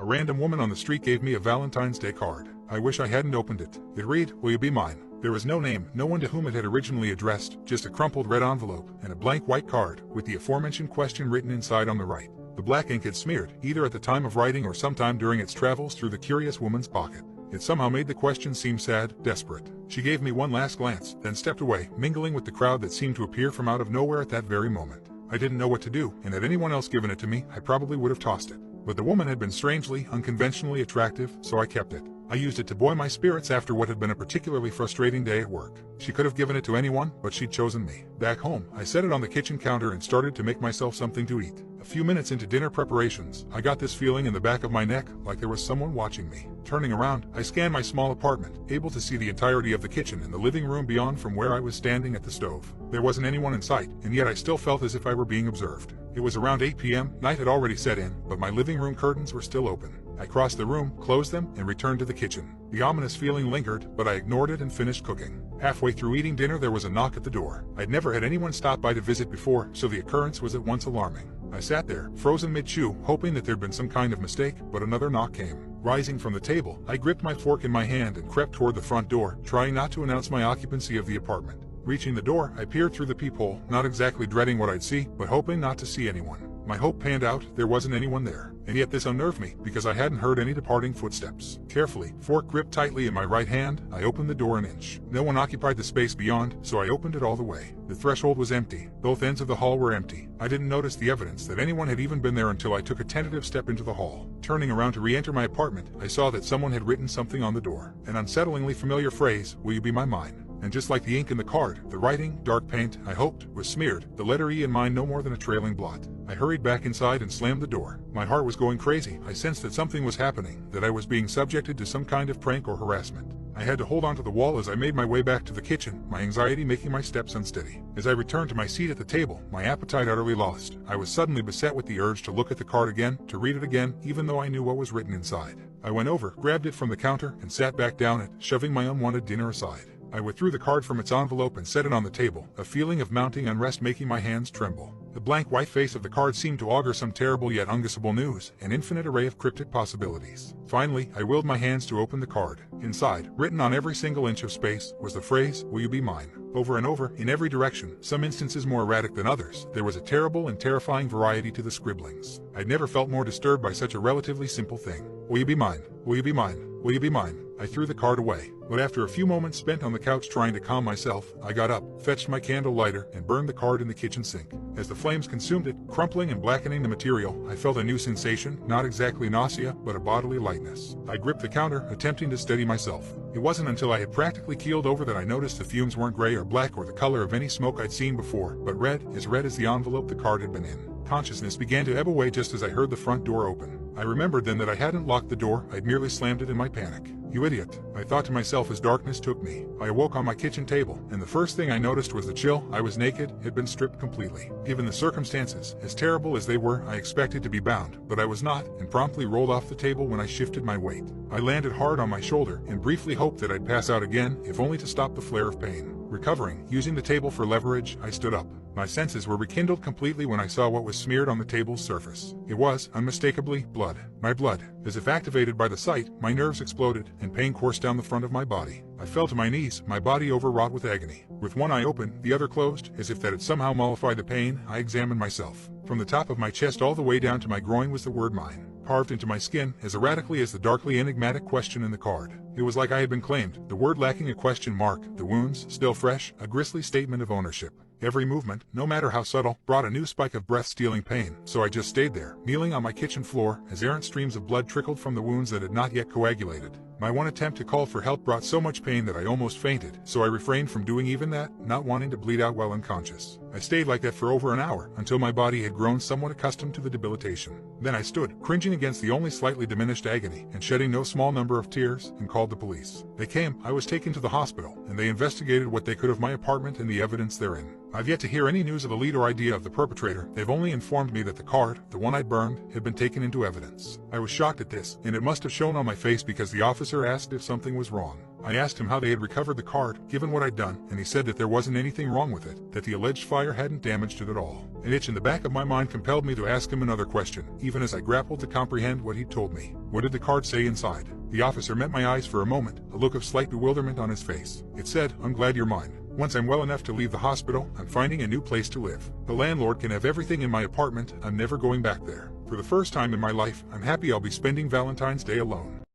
A random woman on the street gave me a Valentine's Day card. I wish I hadn't opened it. It read, "Will you be mine?" There was no name, no one to whom it had originally addressed, just a crumpled red envelope and a blank white card with the aforementioned question written inside on the right. The black ink had smeared, either at the time of writing or sometime during its travels through the curious woman's pocket. It somehow made the question seem sad, desperate. She gave me one last glance, then stepped away, mingling with the crowd that seemed to appear from out of nowhere at that very moment. I didn't know what to do, and had anyone else given it to me, I probably would have tossed it. But the woman had been strangely, unconventionally attractive, so I kept it. I used it to buoy my spirits after what had been a particularly frustrating day at work. She could have given it to anyone, but she'd chosen me. Back home, I set it on the kitchen counter and started to make myself something to eat. A few minutes into dinner preparations, I got this feeling in the back of my neck, like there was someone watching me. Turning around, I scanned my small apartment, able to see the entirety of the kitchen and the living room beyond from where I was standing at the stove. There wasn't anyone in sight, and yet I still felt as if I were being observed. It was around 8 p.m., night had already set in, but my living room curtains were still open. I crossed the room, closed them, and returned to the kitchen. The ominous feeling lingered, but I ignored it and finished cooking. Halfway through eating dinner there was a knock at the door. I'd never had anyone stop by to visit before, so the occurrence was at once alarming. I sat there, frozen mid-chew, hoping that there'd been some kind of mistake, but another knock came. Rising from the table, I gripped my fork in my hand and crept toward the front door, trying not to announce my occupancy of the apartment. Reaching the door, I peered through the peephole, not exactly dreading what I'd see, but hoping not to see anyone. My hope panned out, there wasn't anyone there. And yet this unnerved me, because I hadn't heard any departing footsteps. Carefully, fork gripped tightly in my right hand, I opened the door an inch. No one occupied the space beyond, so I opened it all the way. The threshold was empty. Both ends of the hall were empty. I didn't notice the evidence that anyone had even been there until I took a tentative step into the hall. Turning around to re-enter my apartment, I saw that someone had written something on the door. An unsettlingly familiar phrase, "Will you be my mine?" And just like the ink in the card, the writing, dark paint, I hoped, was smeared, the letter E in mine no more than a trailing blot. I hurried back inside and slammed the door. My heart was going crazy. I sensed that something was happening, that I was being subjected to some kind of prank or harassment. I had to hold onto the wall as I made my way back to the kitchen, my anxiety making my steps unsteady. As I returned to my seat at the table, my appetite utterly lost, I was suddenly beset with the urge to look at the card again, to read it again, even though I knew what was written inside. I went over, grabbed it from the counter, and sat back down it, shoving my unwanted dinner aside. I withdrew the card from its envelope and set it on the table, a feeling of mounting unrest making my hands tremble. The blank white face of the card seemed to augur some terrible yet unguessable news, an infinite array of cryptic possibilities. Finally, I willed my hands to open the card. Inside, written on every single inch of space, was the phrase, "Will you be mine?" Over and over, in every direction, some instances more erratic than others, there was a terrible and terrifying variety to the scribblings. I'd never felt more disturbed by such a relatively simple thing. "Will you be mine? Will you be mine? Will you be mine?" I threw the card away, but after a few moments spent on the couch trying to calm myself, I got up, fetched my candle lighter, and burned the card in the kitchen sink. As the flames consumed it, crumpling and blackening the material, I felt a new sensation, not exactly nausea, but a bodily lightness. I gripped the counter, attempting to steady myself. It wasn't until I had practically keeled over that I noticed the fumes weren't gray or black or the color of any smoke I'd seen before, but red as the envelope the card had been in. Consciousness began to ebb away just as I heard the front door open. I remembered then that I hadn't locked the door, I'd merely slammed it in my panic. "You idiot," I thought to myself as darkness took me. I awoke on my kitchen table, and the first thing I noticed was the chill. I was naked, had been stripped completely. Given the circumstances, as terrible as they were, I expected to be bound, but I was not, and promptly rolled off the table when I shifted my weight. I landed hard on my shoulder, and briefly hoped that I'd pass out again, if only to stop the flare of pain. Recovering, using the table for leverage, I stood up. My senses were rekindled completely when I saw what was smeared on the table's surface. It was, unmistakably, blood. My blood. As if activated by the sight, my nerves exploded, and pain coursed down the front of my body. I fell to my knees, my body overwrought with agony. With one eye open, the other closed, as if that had somehow mollified the pain, I examined myself. From the top of my chest all the way down to my groin was the word mine, carved into my skin, as erratically as the darkly enigmatic question in the card. It was like I had been claimed, the word lacking a question mark, the wounds, still fresh, a grisly statement of ownership. Every movement, no matter how subtle, brought a new spike of breath-stealing pain, so I just stayed there, kneeling on my kitchen floor, as errant streams of blood trickled from the wounds that had not yet coagulated. My one attempt to call for help brought so much pain that I almost fainted, so I refrained from doing even that, not wanting to bleed out while unconscious. I stayed like that for over an hour, until my body had grown somewhat accustomed to the debilitation. Then I stood, cringing against the only slightly diminished agony, and shedding no small number of tears, and called the police. They came, I was taken to the hospital, and they investigated what they could of my apartment and the evidence therein. I've yet to hear any news of a lead or idea of the perpetrator. They've only informed me that the card, the one I'd burned, had been taken into evidence. I was shocked at this, and it must have shown on my face because the officer asked if something was wrong. I asked him how they had recovered the card, given what I'd done, and he said that there wasn't anything wrong with it, that the alleged fire hadn't damaged it at all. An itch in the back of my mind compelled me to ask him another question, even as I grappled to comprehend what he'd told me. What did the card say inside? The officer met my eyes for a moment, a look of slight bewilderment on his face. It said, "I'm glad you're mine. Once I'm well enough to leave the hospital, I'm finding a new place to live. The landlord can have everything in my apartment, I'm never going back there. For the first time in my life, I'm happy I'll be spending Valentine's Day alone."